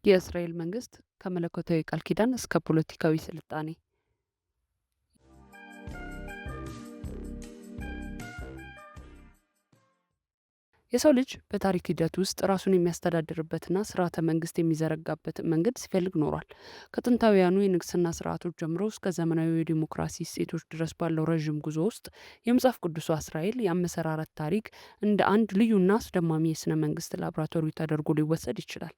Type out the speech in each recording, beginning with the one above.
የእስራኤል መንግስት ከመለኮታዊ ቃል ኪዳን እስከ ፖለቲካዊ ስልጣኔ። የሰው ልጅ በታሪክ ሂደት ውስጥ ራሱን የሚያስተዳድርበትና ስርዓተ መንግስት የሚዘረጋበትን መንገድ ሲፈልግ ኖሯል። ከጥንታውያኑ የንግስና ስርዓቶች ጀምሮ እስከ ዘመናዊ የዲሞክራሲ እሴቶች ድረስ ባለው ረዥም ጉዞ ውስጥ የመጽሐፍ ቅዱሷ እስራኤል የአመሰራረት ታሪክ እንደ አንድ ልዩና አስደማሚ የስነ መንግስት ላቦራቶሪ ተደርጎ ሊወሰድ ይችላል።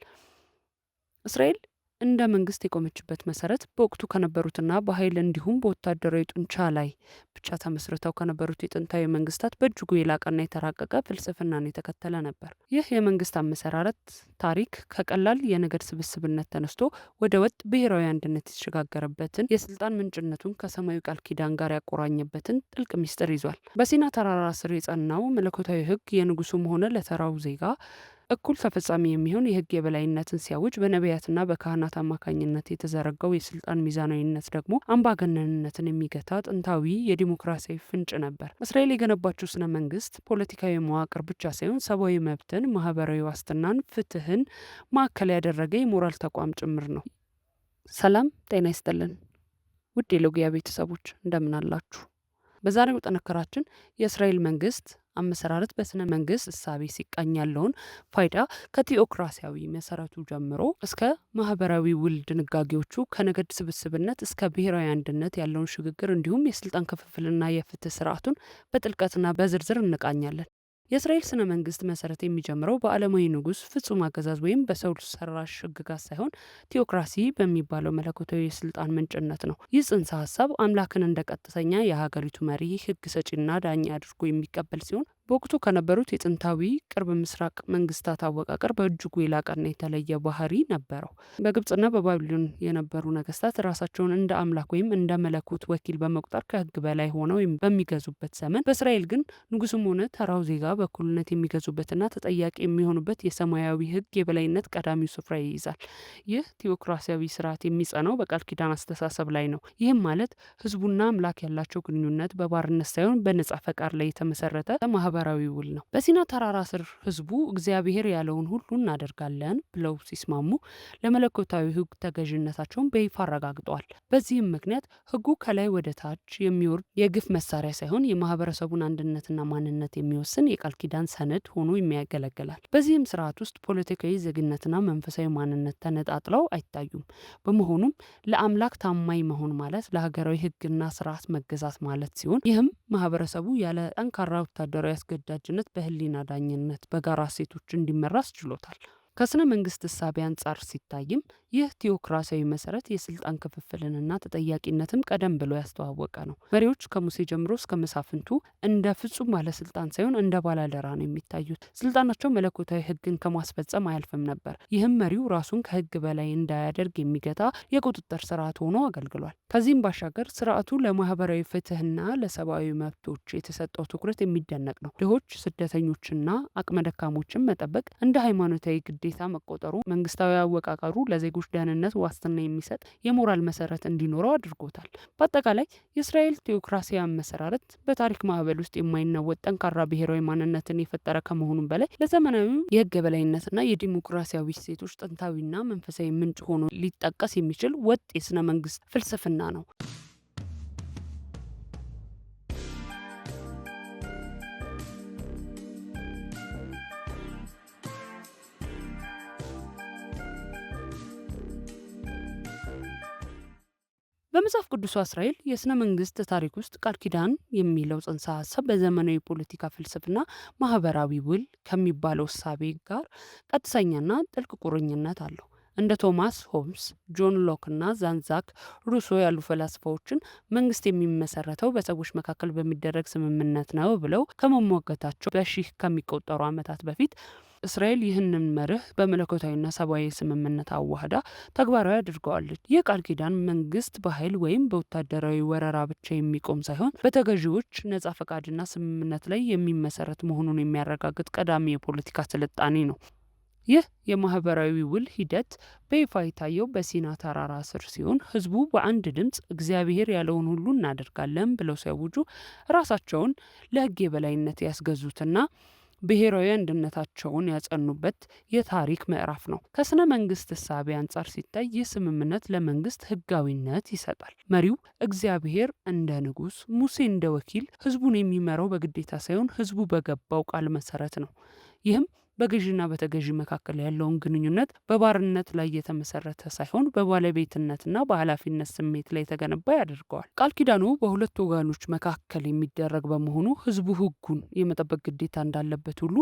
እስራኤል እንደ መንግስት የቆመችበት መሰረት በወቅቱ ከነበሩትና በኃይል እንዲሁም በወታደራዊ ጡንቻ ላይ ብቻ ተመስርተው ከነበሩት የጥንታዊ መንግስታት በእጅጉ የላቀና የተራቀቀ ፍልስፍናን የተከተለ ነበር። ይህ የመንግስት አመሰራረት ታሪክ ከቀላል የነገድ ስብስብነት ተነስቶ ወደ ወጥ ብሔራዊ አንድነት የተሸጋገረበትን፣ የስልጣን ምንጭነቱን ከሰማያዊ ቃል ኪዳን ጋር ያቆራኘበትን ጥልቅ ሚስጥር ይዟል። በሲና ተራራ ስር የጸናው መለኮታዊ ህግ የንጉሱም ሆነ ለተራው ዜጋ እኩል ተፈጻሚ የሚሆን የህግ የበላይነትን ሲያውጅ፣ በነቢያትና በካህናት አማካኝነት የተዘረጋው የስልጣን ሚዛናዊነት ደግሞ አምባገነንነትን የሚገታ ጥንታዊ የዲሞክራሲያዊ ፍንጭ ነበር። እስራኤል የገነባችው ስነ መንግስት ፖለቲካዊ መዋቅር ብቻ ሳይሆን ሰብአዊ መብትን፣ ማህበራዊ ዋስትናን፣ ፍትህን ማዕከል ያደረገ የሞራል ተቋም ጭምር ነው። ሰላም ጤና ይስጥልን ውድ የሎጊያ ቤተሰቦች እንደምን አላችሁ? በዛሬው ጥንክራችን የእስራኤል መንግስት አመሰራረት በስነ መንግስት እሳቤ ሲቃኝ ያለውን ፋይዳ ከቲኦክራሲያዊ መሰረቱ ጀምሮ እስከ ማህበራዊ ውል ድንጋጌዎቹ፣ ከነገድ ስብስብነት እስከ ብሔራዊ አንድነት ያለውን ሽግግር እንዲሁም የስልጣን ክፍፍልና የፍትህ ስርዓቱን በጥልቀትና በዝርዝር እንቃኛለን። የእስራኤል ስነ መንግስት መሰረት የሚጀምረው በዓለማዊ ንጉስ ፍጹም አገዛዝ ወይም በሰው ሰራሽ ህግጋት ሳይሆን ቲኦክራሲ በሚባለው መለኮታዊ የስልጣን ምንጭነት ነው። ይህ ጽንሰ ሀሳብ አምላክን እንደ ቀጥተኛ የሀገሪቱ መሪ፣ ህግ ሰጪና ዳኛ አድርጎ የሚቀበል ሲሆን በወቅቱ ከነበሩት የጥንታዊ ቅርብ ምስራቅ መንግስታት አወቃቀር በእጅጉ የላቀና የተለየ ባህሪ ነበረው። በግብጽና በባቢሎን የነበሩ ነገስታት ራሳቸውን እንደ አምላክ ወይም እንደ መለኮት ወኪል በመቁጠር ከህግ በላይ ሆነው በሚገዙበት ዘመን፣ በእስራኤል ግን ንጉስም ሆነ ተራው ዜጋ በእኩልነት የሚገዙበትና ተጠያቂ የሚሆኑበት የሰማያዊ ህግ የበላይነት ቀዳሚው ስፍራ ይይዛል። ይህ ቲኦክራሲያዊ ስርዓት የሚጸናው በቃል ኪዳን አስተሳሰብ ላይ ነው። ይህም ማለት ህዝቡና አምላክ ያላቸው ግንኙነት በባርነት ሳይሆን በነጻ ፈቃድ ላይ የተመሰረተ ማህበራዊ ውል ነው። በሲና ተራራ ስር ህዝቡ እግዚአብሔር ያለውን ሁሉ እናደርጋለን ብለው ሲስማሙ ለመለኮታዊ ህግ ተገዥነታቸውን በይፋ አረጋግጠዋል። በዚህም ምክንያት ህጉ ከላይ ወደ ታች የሚወርድ የግፍ መሳሪያ ሳይሆን የማህበረሰቡን አንድነትና ማንነት የሚወስን የቃል ኪዳን ሰነድ ሆኖ የሚያገለግላል። በዚህም ስርዓት ውስጥ ፖለቲካዊ ዜግነትና መንፈሳዊ ማንነት ተነጣጥለው አይታዩም። በመሆኑም ለአምላክ ታማኝ መሆን ማለት ለሀገራዊ ህግና ስርዓት መገዛት ማለት ሲሆን፣ ይህም ማህበረሰቡ ያለ ጠንካራ ወታደራዊ አስገዳጅነት በህሊና ዳኝነት በጋራ እሴቶች እንዲመራ አስችሎታል። ከስነ መንግስት እሳቤ አንጻር ሲታይም ይህ ቲኦክራሲያዊ መሰረት የስልጣን ክፍፍልንና ተጠያቂነትም ቀደም ብሎ ያስተዋወቀ ነው። መሪዎች ከሙሴ ጀምሮ እስከ መሳፍንቱ እንደ ፍጹም ባለስልጣን ሳይሆን እንደ ባላደራ ነው የሚታዩት። ስልጣናቸው መለኮታዊ ህግን ከማስፈጸም አያልፍም ነበር። ይህም መሪው ራሱን ከህግ በላይ እንዳያደርግ የሚገታ የቁጥጥር ስርዓት ሆኖ አገልግሏል። ከዚህም ባሻገር ስርዓቱ ለማህበራዊ ፍትህና ለሰብአዊ መብቶች የተሰጠው ትኩረት የሚደነቅ ነው። ድሆች፣ ስደተኞችና አቅመ ደካሞችን መጠበቅ እንደ ሃይማኖታዊ ግዴታ መቆጠሩ መንግስታዊ አወቃቀሩ ለዜጎች ደህንነት ዋስትና የሚሰጥ የሞራል መሰረት እንዲኖረው አድርጎታል። በአጠቃላይ የእስራኤል ቴዎክራሲያዊ አመሰራረት በታሪክ ማዕበል ውስጥ የማይናወጥ ጠንካራ ብሔራዊ ማንነትን የፈጠረ ከመሆኑም በላይ ለዘመናዊው የህግ የበላይነትና የዲሞክራሲያዊ እሴቶች ጥንታዊና መንፈሳዊ ምንጭ ሆኖ ሊጠቀስ የሚችል ወጥ የስነ መንግስት ፍልስፍና ነው። በመጽሐፍ ቅዱሷ እስራኤል የስነ መንግስት ታሪክ ውስጥ ቃል ኪዳን የሚለው ጽንሰ ሀሳብ በዘመናዊ ፖለቲካ ፍልስፍና ማህበራዊ ውል ከሚባለው እሳቤ ጋር ቀጥተኛና ጥልቅ ቁርኝነት አለው። እንደ ቶማስ ሆብስ፣ ጆን ሎክ እና ዣን-ዣክ ሩሶ ያሉ ፈላስፋዎችን መንግስት የሚመሰረተው በሰዎች መካከል በሚደረግ ስምምነት ነው ብለው ከመሟገታቸው በሺህ ከሚቆጠሩ ዓመታት በፊት እስራኤል ይህንን መርህ በመለኮታዊና ሰብአዊ ስምምነት አዋህዳ ተግባራዊ አድርገዋለች። ይህ ቃል ኪዳን መንግስት በኃይል ወይም በወታደራዊ ወረራ ብቻ የሚቆም ሳይሆን በተገዢዎች ነጻ ፈቃድና ስምምነት ላይ የሚመሰረት መሆኑን የሚያረጋግጥ ቀዳሚ የፖለቲካ ስልጣኔ ነው። ይህ የማህበራዊ ውል ሂደት በይፋ የታየው በሲና ተራራ ስር ሲሆን፣ ህዝቡ በአንድ ድምፅ እግዚአብሔር ያለውን ሁሉ እናደርጋለን ብለው ሲያውጁ ራሳቸውን ለህግ የበላይነት ያስገዙትና ብሔራዊ አንድነታቸውን ያጸኑበት የታሪክ ምዕራፍ ነው። ከስነ መንግስት እሳቤ አንጻር ሲታይ ይህ ስምምነት ለመንግስት ህጋዊነት ይሰጣል። መሪው እግዚአብሔር እንደ ንጉስ፣ ሙሴ እንደ ወኪል ህዝቡን የሚመራው በግዴታ ሳይሆን ህዝቡ በገባው ቃል መሰረት ነው። ይህም በገዢና በተገዢ መካከል ያለውን ግንኙነት በባርነት ላይ የተመሰረተ ሳይሆን በባለቤትነትና በኃላፊነት ስሜት ላይ የተገነባ ያደርገዋል። ቃል ኪዳኑ በሁለት ወገኖች መካከል የሚደረግ በመሆኑ ህዝቡ ህጉን የመጠበቅ ግዴታ እንዳለበት ሁሉ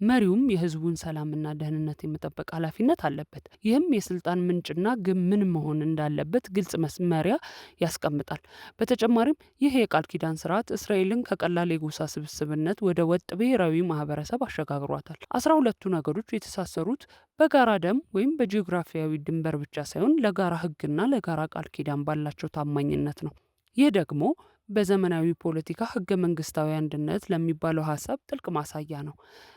መሪውም የህዝቡን ሰላምና ደህንነት የመጠበቅ ኃላፊነት አለበት። ይህም የስልጣን ምንጭና ግብ ምን መሆን እንዳለበት ግልጽ መስመሪያ ያስቀምጣል። በተጨማሪም ይህ የቃል ኪዳን ስርዓት እስራኤልን ከቀላል የጎሳ ስብስብነት ወደ ወጥ ብሔራዊ ማህበረሰብ አሸጋግሯታል። 12ቱ ነገዶች የተሳሰሩት በጋራ ደም ወይም በጂኦግራፊያዊ ድንበር ብቻ ሳይሆን ለጋራ ህግና ለጋራ ቃል ኪዳን ባላቸው ታማኝነት ነው። ይህ ደግሞ በዘመናዊ ፖለቲካ ህገ መንግስታዊ አንድነት ለሚባለው ሀሳብ ጥልቅ ማሳያ ነው።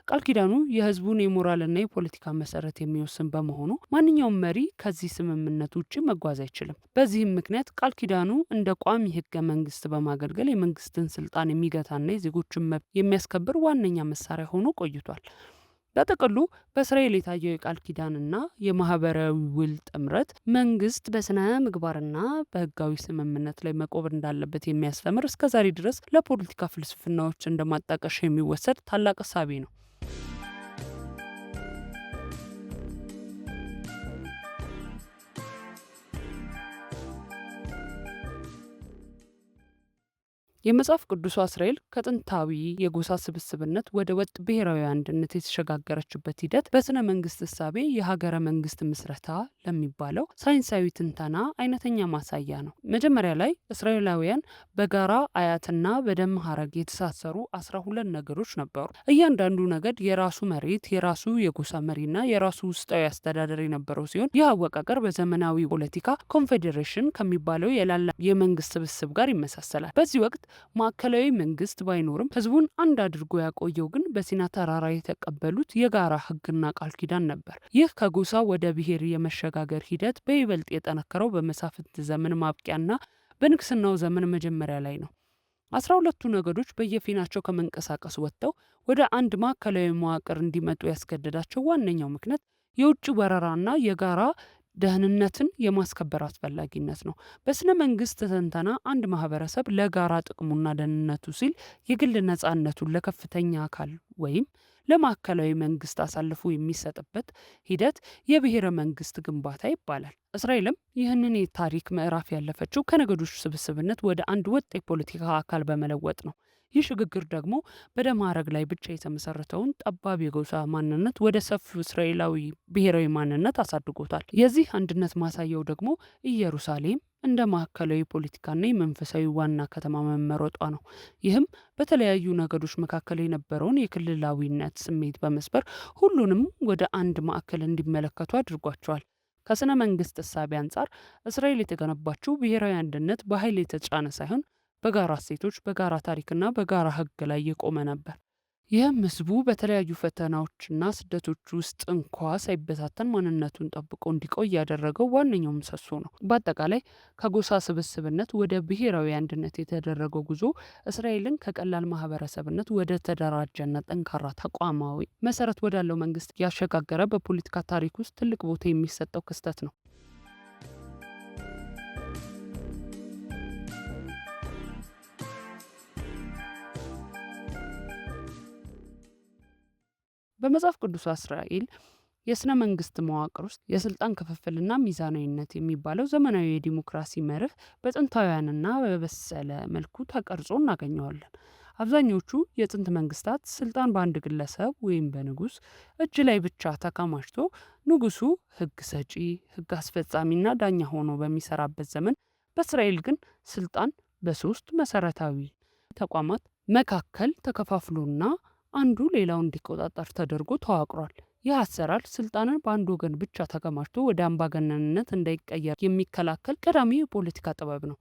ቃል ኪዳኑ የህዝቡን የሞራልና የፖለቲካ መሰረት የሚወስን በመሆኑ ማንኛውም መሪ ከዚህ ስምምነት ውጭ መጓዝ አይችልም። በዚህም ምክንያት ቃል ኪዳኑ እንደ ቋሚ ህገ መንግስት በማገልገል የመንግስትን ስልጣን የሚገታና የዜጎችን መብት የሚያስከብር ዋነኛ መሳሪያ ሆኖ ቆይቷል። በጥቅሉ በእስራኤል የታየው የቃል ኪዳንና የማህበራዊ ውል ጥምረት መንግስት በስነ ምግባርና በህጋዊ ስምምነት ላይ መቆም እንዳለበት የሚያስተምር እስከዛሬ ድረስ ለፖለቲካ ፍልስፍናዎች እንደማጣቀሻ የሚወሰድ ታላቅ እሳቤ ነው። የመጽሐፍ ቅዱሷ እስራኤል ከጥንታዊ የጎሳ ስብስብነት ወደ ወጥ ብሔራዊ አንድነት የተሸጋገረችበት ሂደት በስነ መንግስት እሳቤ የሀገረ መንግስት ምስረታ ለሚባለው ሳይንሳዊ ትንተና አይነተኛ ማሳያ ነው። መጀመሪያ ላይ እስራኤላውያን በጋራ አያትና በደም ሀረግ የተሳሰሩ 12 ነገዶች ነበሩ። እያንዳንዱ ነገድ የራሱ መሬት፣ የራሱ የጎሳ መሪና የራሱ ውስጣዊ አስተዳደር የነበረው ሲሆን ይህ አወቃቀር በዘመናዊ ፖለቲካ ኮንፌዴሬሽን ከሚባለው የላላ የመንግስት ስብስብ ጋር ይመሳሰላል። በዚህ ወቅት ማዕከላዊ መንግስት ባይኖርም ህዝቡን አንድ አድርጎ ያቆየው ግን በሲና ተራራ የተቀበሉት የጋራ ህግና ቃል ኪዳን ነበር። ይህ ከጎሳ ወደ ብሔር የመሸጋገር ሂደት በይበልጥ የጠነከረው በመሳፍንት ዘመን ማብቂያና በንግስናው ዘመን መጀመሪያ ላይ ነው። 12ቱ ነገዶች በየፊናቸው ከመንቀሳቀስ ወጥተው ወደ አንድ ማዕከላዊ መዋቅር እንዲመጡ ያስገደዳቸው ዋነኛው ምክንያት የውጭ ወረራና የጋራ ደህንነትን የማስከበር አስፈላጊነት ነው። በስነ መንግስት ትንተና አንድ ማህበረሰብ ለጋራ ጥቅሙና ደህንነቱ ሲል የግል ነጻነቱን ለከፍተኛ አካል ወይም ለማዕከላዊ መንግስት አሳልፎ የሚሰጥበት ሂደት የብሔረ መንግስት ግንባታ ይባላል። እስራኤልም ይህንን የታሪክ ምዕራፍ ያለፈችው ከነገዶች ስብስብነት ወደ አንድ ወጥ የፖለቲካ አካል በመለወጥ ነው። ይህ ሽግግር ደግሞ በደም ሀረግ ላይ ብቻ የተመሰረተውን ጠባብ የጎሳ ማንነት ወደ ሰፊው እስራኤላዊ ብሔራዊ ማንነት አሳድጎታል። የዚህ አንድነት ማሳያው ደግሞ ኢየሩሳሌም እንደ ማዕከላዊ ፖለቲካና የመንፈሳዊ ዋና ከተማ መመረጧ ነው። ይህም በተለያዩ ነገዶች መካከል የነበረውን የክልላዊነት ስሜት በመስበር ሁሉንም ወደ አንድ ማዕከል እንዲመለከቱ አድርጓቸዋል። ከስነ መንግስት እሳቤ አንጻር እስራኤል የተገነባችው ብሔራዊ አንድነት በኃይል የተጫነ ሳይሆን በጋራ እሴቶች፣ በጋራ ታሪክና በጋራ ህግ ላይ የቆመ ነበር። ይህም ህዝቡ በተለያዩ ፈተናዎችና ስደቶች ውስጥ እንኳ ሳይበታተን ማንነቱን ጠብቆ እንዲቆይ ያደረገው ዋነኛው ምሰሶ ነው። በአጠቃላይ ከጎሳ ስብስብነት ወደ ብሔራዊ አንድነት የተደረገው ጉዞ እስራኤልን ከቀላል ማህበረሰብነት ወደ ተደራጀና ጠንካራ ተቋማዊ መሰረት ወዳለው መንግስት ያሸጋገረ በፖለቲካ ታሪክ ውስጥ ትልቅ ቦታ የሚሰጠው ክስተት ነው። በመጽሐፍ ቅዱስ እስራኤል የስነ መንግስት መዋቅር ውስጥ የስልጣን ክፍፍልና ሚዛናዊነት የሚባለው ዘመናዊ የዲሞክራሲ መርህ በጥንታውያንና በበሰለ መልኩ ተቀርጾ እናገኘዋለን። አብዛኞቹ የጥንት መንግስታት ስልጣን በአንድ ግለሰብ ወይም በንጉስ እጅ ላይ ብቻ ተከማችቶ ንጉሱ ህግ ሰጪ፣ ህግ አስፈጻሚና ዳኛ ሆኖ በሚሰራበት ዘመን በእስራኤል ግን ስልጣን በሶስት መሰረታዊ ተቋማት መካከል ተከፋፍሎና አንዱ ሌላው እንዲቆጣጠር ተደርጎ ተዋቅሯል። ይህ አሰራር ስልጣንን በአንድ ወገን ብቻ ተከማችቶ ወደ አምባገነንነት እንዳይቀየር የሚከላከል ቀዳሚ የፖለቲካ ጥበብ ነው።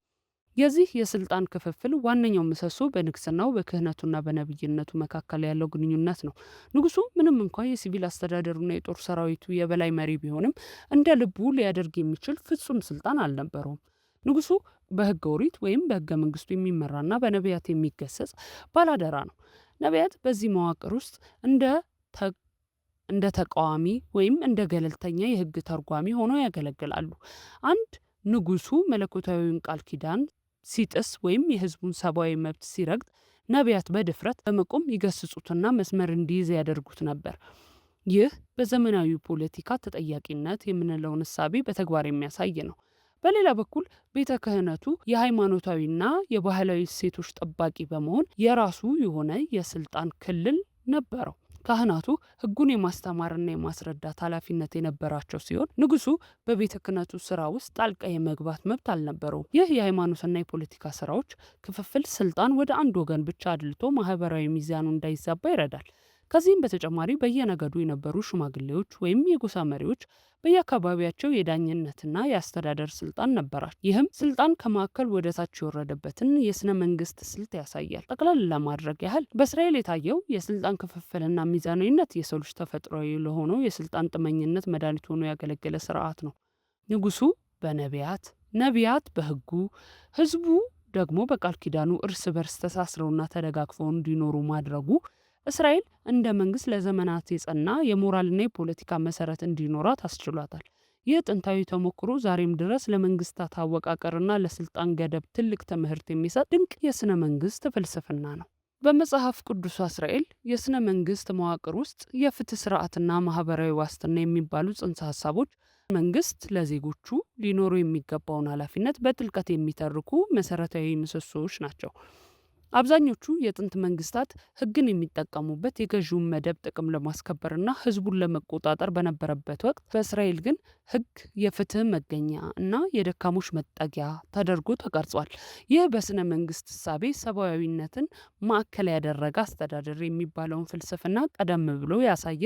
የዚህ የስልጣን ክፍፍል ዋነኛው ምሰሶ በንግስናው በክህነቱና በነብይነቱ መካከል ያለው ግንኙነት ነው። ንጉሱ ምንም እንኳን የሲቪል አስተዳደሩና የጦር ሰራዊቱ የበላይ መሪ ቢሆንም እንደ ልቡ ሊያደርግ የሚችል ፍጹም ስልጣን አልነበረውም። ንጉሱ በህገ ኦሪት ወይም በህገ መንግስቱ የሚመራና በነቢያት የሚገሰጽ ባላደራ ነው። ነቢያት በዚህ መዋቅር ውስጥ እንደ ተቃዋሚ ወይም እንደ ገለልተኛ የህግ ተርጓሚ ሆነው ያገለግላሉ። አንድ ንጉሱ መለኮታዊውን ቃል ኪዳን ሲጥስ ወይም የህዝቡን ሰብአዊ መብት ሲረግጥ ነቢያት በድፍረት በመቆም ይገስጹትና መስመር እንዲይዝ ያደርጉት ነበር። ይህ በዘመናዊ ፖለቲካ ተጠያቂነት የምንለውን እሳቤ በተግባር የሚያሳይ ነው። በሌላ በኩል ቤተ ክህነቱ የሃይማኖታዊና የባህላዊ እሴቶች ጠባቂ በመሆን የራሱ የሆነ የስልጣን ክልል ነበረው። ካህናቱ ህጉን የማስተማርና የማስረዳት ኃላፊነት የነበራቸው ሲሆን ንጉሱ በቤተ ክህነቱ ስራ ውስጥ ጣልቃ የመግባት መብት አልነበረውም። ይህ የሃይማኖትና የፖለቲካ ስራዎች ክፍፍል ስልጣን ወደ አንድ ወገን ብቻ አድልቶ ማህበራዊ ሚዛኑ እንዳይዛባ ይረዳል። ከዚህም በተጨማሪ በየነገዱ የነበሩ ሽማግሌዎች ወይም የጎሳ መሪዎች በየአካባቢያቸው የዳኝነትና የአስተዳደር ስልጣን ነበራቸው። ይህም ስልጣን ከማዕከል ወደ ታች የወረደበትን የስነ መንግስት ስልት ያሳያል። ጠቅለል ለማድረግ ያህል በእስራኤል የታየው የስልጣን ክፍፍልና ሚዛናዊነት የሰው ልጅ ተፈጥሯዊ ለሆነው የስልጣን ጥመኝነት መድኃኒት ሆኖ ያገለገለ ስርዓት ነው። ንጉሱ በነቢያት፣ ነቢያት በህጉ፣ ህዝቡ ደግሞ በቃል ኪዳኑ እርስ በርስ ተሳስረውና ተደጋግፈው እንዲኖሩ ማድረጉ እስራኤል እንደ መንግስት ለዘመናት የጸና የሞራልና የፖለቲካ መሰረት እንዲኖራት አስችሏታል። ይህ ጥንታዊ ተሞክሮ ዛሬም ድረስ ለመንግስታት አወቃቀርና ለስልጣን ገደብ ትልቅ ትምህርት የሚሰጥ ድንቅ የስነ መንግስት ፍልስፍና ነው። በመጽሐፍ ቅዱስ እስራኤል የስነ መንግስት መዋቅር ውስጥ የፍትህ ስርዓትና ማህበራዊ ዋስትና የሚባሉ ጽንሰ ሀሳቦች መንግስት ለዜጎቹ ሊኖሩ የሚገባውን ኃላፊነት በጥልቀት የሚተርኩ መሰረታዊ ምሰሶዎች ናቸው። አብዛኞቹ የጥንት መንግስታት ህግን የሚጠቀሙበት የገዢውን መደብ ጥቅም ለማስከበርና ህዝቡን ለመቆጣጠር በነበረበት ወቅት በእስራኤል ግን ህግ የፍትህ መገኛ እና የደካሞች መጠጊያ ተደርጎ ተቀርጿል። ይህ በስነ መንግስት እሳቤ ሰብአዊነትን ማዕከል ያደረገ አስተዳደር የሚባለውን ፍልስፍና ቀደም ብሎ ያሳየ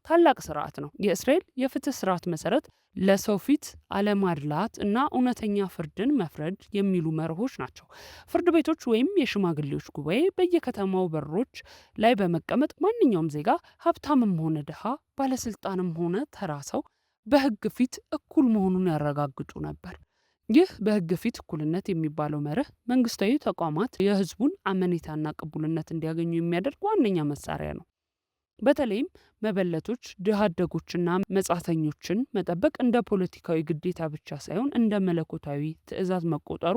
ታላቅ ስርዓት ነው። የእስራኤል የፍትህ ስርዓት መሰረት ለሰው ፊት አለማድላት እና እውነተኛ ፍርድን መፍረድ የሚሉ መርሆች ናቸው። ፍርድ ቤቶች ወይም የሽማግሌዎች ጉባኤ በየከተማው በሮች ላይ በመቀመጥ ማንኛውም ዜጋ ሀብታምም ሆነ ድሃ፣ ባለስልጣንም ሆነ ተራ ሰው በህግ ፊት እኩል መሆኑን ያረጋግጡ ነበር። ይህ በህግ ፊት እኩልነት የሚባለው መርህ መንግስታዊ ተቋማት የህዝቡን አመኔታና ቅቡልነት እንዲያገኙ የሚያደርግ ዋነኛ መሳሪያ ነው። በተለይም መበለቶች፣ ድሃ አደጎችና መጻተኞችን መጠበቅ እንደ ፖለቲካዊ ግዴታ ብቻ ሳይሆን እንደ መለኮታዊ ትእዛዝ መቆጠሩ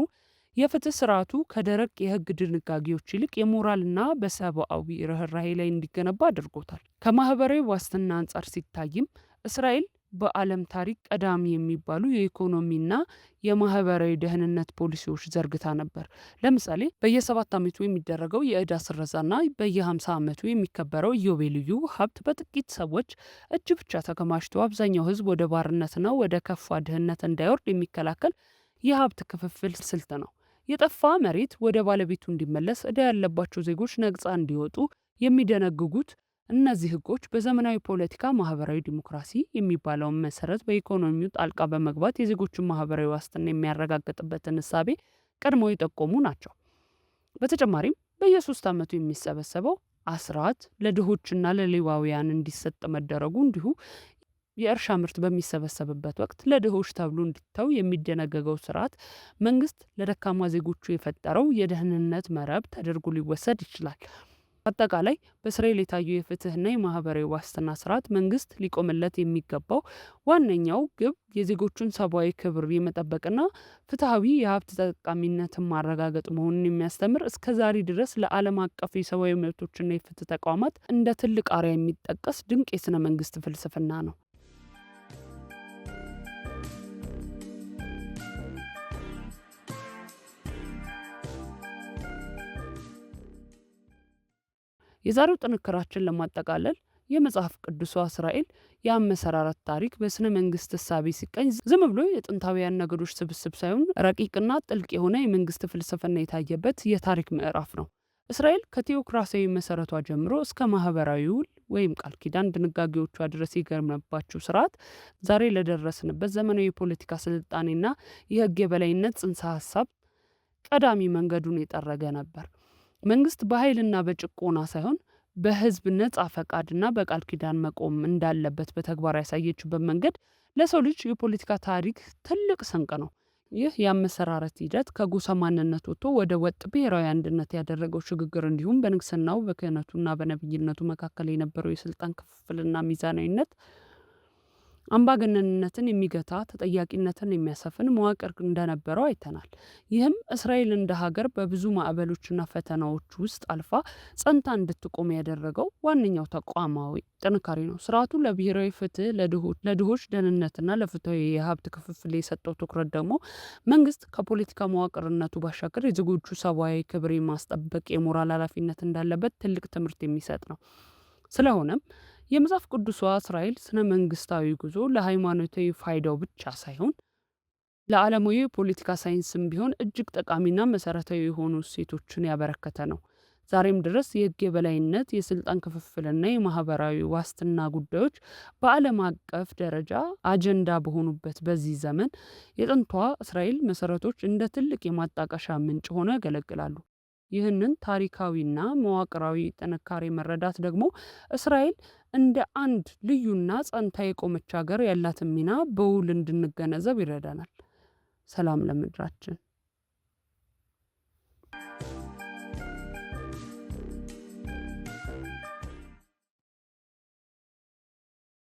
የፍትህ ስርዓቱ ከደረቅ የህግ ድንጋጌዎች ይልቅ የሞራልና በሰብአዊ ርህራሄ ላይ እንዲገነባ አድርጎታል። ከማህበራዊ ዋስትና አንጻር ሲታይም እስራኤል በዓለም ታሪክ ቀዳሚ የሚባሉ የኢኮኖሚና የማህበራዊ ደህንነት ፖሊሲዎች ዘርግታ ነበር። ለምሳሌ በየ7 ዓመቱ የሚደረገው የዕዳ ስረዛና በየ50 ዓመቱ የሚከበረው ኢዮቤልዩ ሀብት በጥቂት ሰዎች እጅ ብቻ ተከማችቶ አብዛኛው ህዝብ ወደ ባርነትና ወደ ከፋ ድህነት እንዳይወርድ የሚከላከል የሀብት ክፍፍል ስልት ነው። የጠፋ መሬት ወደ ባለቤቱ እንዲመለስ፣ ዕዳ ያለባቸው ዜጎች ነጻ እንዲወጡ የሚደነግጉት እነዚህ ህጎች በዘመናዊ ፖለቲካ ማህበራዊ ዲሞክራሲ የሚባለውን መሰረት በኢኮኖሚው ጣልቃ በመግባት የዜጎችን ማህበራዊ ዋስትና የሚያረጋግጥበትን እሳቤ ቀድሞ የጠቆሙ ናቸው። በተጨማሪም በየ3 ዓመቱ የሚሰበሰበው አስራት ለድሆችና ለሌዋውያን እንዲሰጥ መደረጉ እንዲሁ የእርሻ ምርት በሚሰበሰብበት ወቅት ለድሆች ተብሎ እንዲተው የሚደነገገው ስርዓት መንግስት ለደካማ ዜጎቹ የፈጠረው የደህንነት መረብ ተደርጎ ሊወሰድ ይችላል። አጠቃላይ በእስራኤል የታየው የፍትህና የማህበራዊ ዋስትና ስርዓት መንግስት ሊቆምለት የሚገባው ዋነኛው ግብ የዜጎቹን ሰብአዊ ክብር የመጠበቅና ፍትሐዊ የሀብት ተጠቃሚነትን ማረጋገጥ መሆኑን የሚያስተምር እስከዛሬ ድረስ ለዓለም አቀፍ የሰብአዊ መብቶችና የፍትህ ተቋማት እንደ ትልቅ አርአያ የሚጠቀስ ድንቅ የስነ መንግስት ፍልስፍና ነው። የዛሬው ጥንክራችን ለማጠቃለል የመጽሐፍ ቅዱሷ እስራኤል የአመሰራረት ታሪክ በስነ መንግስት እሳቤ ሲቃኝ ዝም ብሎ የጥንታውያን ነገዶች ስብስብ ሳይሆን ረቂቅና ጥልቅ የሆነ የመንግስት ፍልስፍና የታየበት የታሪክ ምዕራፍ ነው። እስራኤል ከቴዎክራሲያዊ መሰረቷ ጀምሮ እስከ ማህበራዊ ውል ወይም ቃል ኪዳን ድንጋጌዎቿ ድረስ የገነባችው ስርዓት ዛሬ ለደረስንበት ዘመናዊ የፖለቲካ ስልጣኔና የህግ የበላይነት ጽንሰ ሀሳብ ቀዳሚ መንገዱን የጠረገ ነበር። መንግስት በኃይልና በጭቆና ሳይሆን በህዝብ ነጻ ፈቃድና በቃል ኪዳን መቆም እንዳለበት በተግባር ያሳየችበት መንገድ ለሰው ልጅ የፖለቲካ ታሪክ ትልቅ ስንቅ ነው። ይህ የአመሰራረት ሂደት ከጎሳ ማንነት ወጥቶ ወደ ወጥ ብሔራዊ አንድነት ያደረገው ሽግግር እንዲሁም በንግስናው በክህነቱና በነብይነቱ መካከል የነበረው የስልጣን ክፍፍልና ሚዛናዊነት አምባገነንነትን የሚገታ ተጠያቂነትን የሚያሰፍን መዋቅር እንደነበረው አይተናል። ይህም እስራኤል እንደ ሀገር በብዙ ማዕበሎችና ፈተናዎች ውስጥ አልፋ ጸንታ እንድትቆም ያደረገው ዋነኛው ተቋማዊ ጥንካሬ ነው። ስርዓቱ ለብሔራዊ ፍትህ፣ ለድሆች ደህንነትና ለፍትሐዊ የሀብት ክፍፍል የሰጠው ትኩረት ደግሞ መንግስት ከፖለቲካ መዋቅርነቱ ባሻገር የዜጎቹ ሰብአዊ ክብር የማስጠበቅ የሞራል ኃላፊነት እንዳለበት ትልቅ ትምህርት የሚሰጥ ነው። ስለሆነም የመጽሐፍ ቅዱሷ እስራኤል ስነ መንግስታዊ ጉዞ ለሃይማኖታዊ ፋይዳው ብቻ ሳይሆን ለዓለማዊ የፖለቲካ ሳይንስም ቢሆን እጅግ ጠቃሚና መሰረታዊ የሆኑ እሴቶችን ያበረከተ ነው። ዛሬም ድረስ የህግ የበላይነት፣ የስልጣን ክፍፍልና የማህበራዊ ዋስትና ጉዳዮች በዓለም አቀፍ ደረጃ አጀንዳ በሆኑበት በዚህ ዘመን የጥንቷ እስራኤል መሰረቶች እንደ ትልቅ የማጣቀሻ ምንጭ ሆነው ያገለግላሉ። ይህንን ታሪካዊና መዋቅራዊ ጥንካሬ መረዳት ደግሞ እስራኤል እንደ አንድ ልዩና ጸንታ የቆመች ሀገር ያላትን ሚና በውል እንድንገነዘብ ይረዳናል። ሰላም ለምድራችን።